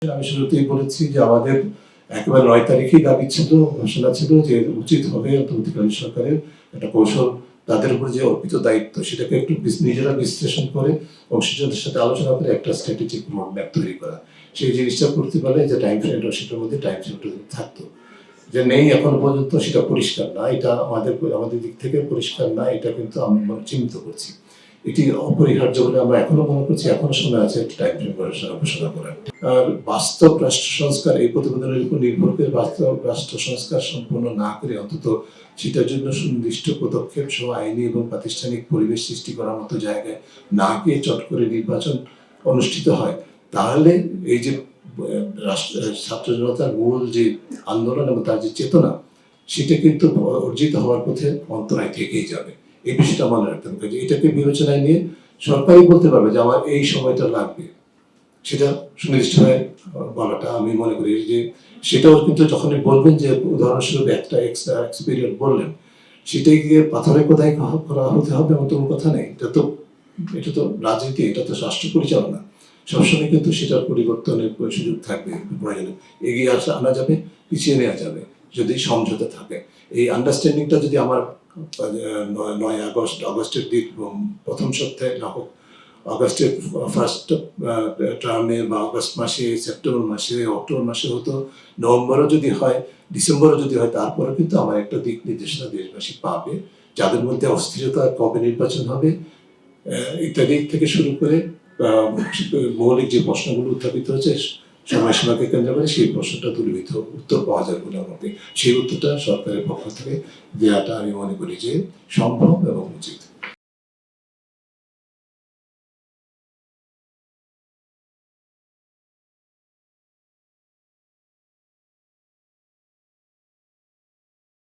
আমি শুরুতেই বলেছি যে আমাদের একেবারে ৯ তারিখেই দাবি ছিল, ঘোষণা ছিল যে উচিত হবে অন্তর্বর্তীকালীন সরকারের একটা কৌশল তাদের উপর যে অর্পিত দায়িত্ব সেটাকে একটু নিজেরা বিশ্লেষণ করে অংশীদারদের সাথে আলোচনা করে একটা স্ট্র্যাটেজিক রোড ম্যাপ তৈরি করা। সেই জিনিসটা করতে পারলে যে টাইম ফ্রেমটা সেটার মধ্যে টাইম ফ্রেমটা থাকতো। যে নেই এখনো পর্যন্ত সেটা পরিষ্কার না, এটা আমাদের দিক থেকে পরিষ্কার না, এটা কিন্তু আমরা চিন্তিত করছি। এটি অপরিহার্য বলে আমরা এখনো মনে করছি, এখনো সময় আছে একটা টাইম ফ্রেম ঘোষণা করার। আর বাস্তব রাষ্ট্র সংস্কার এই প্রতিবেদনের উপর নির্ভর করে বাস্তব রাষ্ট্র সংস্কার সম্পন্ন না করে অন্তত সেটার জন্য সুনির্দিষ্ট পদক্ষেপ সহ আইনি এবং প্রাতিষ্ঠানিক পরিবেশ সৃষ্টি করার মতো জায়গায় না গিয়ে চট করে নির্বাচন অনুষ্ঠিত হয়, তাহলে এই যে ছাত্র জনতার মূল যে আন্দোলন এবং তার যে চেতনা সেটা কিন্তু অর্জিত হওয়ার পথে অন্তরায় থেকেই যাবে। এই বিষয়টা মনে রাখতে হবে। এটাকে বিবেচনায় নিয়ে সরকারই বলতে পারবে যে আমার এই সময়টা লাগবে, সেটা সুনির্দিষ্টভাবে বলাটা আমি মনে করি যে সেটাও কিন্তু যখনই বলবেন যে উদাহরণস্বরূপ একটা এক্সপিরিয়েন্স বললেন, সেটাই গিয়ে পাথরে কোথায় করা হতে হবে এমন কোনো কথা নেই। এটা তো রাজনীতি, এটা তো রাষ্ট্র পরিচালনা। সবসময় কিন্তু সেটার পরিবর্তনের সুযোগ থাকবে, প্রয়োজনে এগিয়ে আনা যাবে, পিছিয়ে নেওয়া যাবে যদি সমঝোতা থাকে। এই আন্ডারস্ট্যান্ডিংটা যদি আমার 9 আগস্টের দিক প্রথম সপ্তাহে না হোক, আগস্টের ফার্স্ট টার্মে বা আগস্ট মাসে, সেপ্টেম্বর মাসে, অক্টোবর মাসে হতো, নভেম্বরও যদি হয়, ডিসেম্বরও যদি হয়, তারপরে কিন্তু আমার একটা দিক নির্দেশনা দেশবাসী পাবে, যাদের মধ্যে অস্থিরতা, কবে নির্বাচন হবে ইত্যাদি থেকে শুরু করে মৌলিক যে প্রশ্নগুলো উত্থাপিত হচ্ছে সময়সীমাকে কেন্দ্র করে সেই প্রশ্নটা দূরীভূত উত্তর পাওয়া যাবে বলে আমাকে, সেই উত্তরটা সরকারের পক্ষ থেকে দেওয়াটা আমি মনে করি যে সম্ভব এবং উচিত।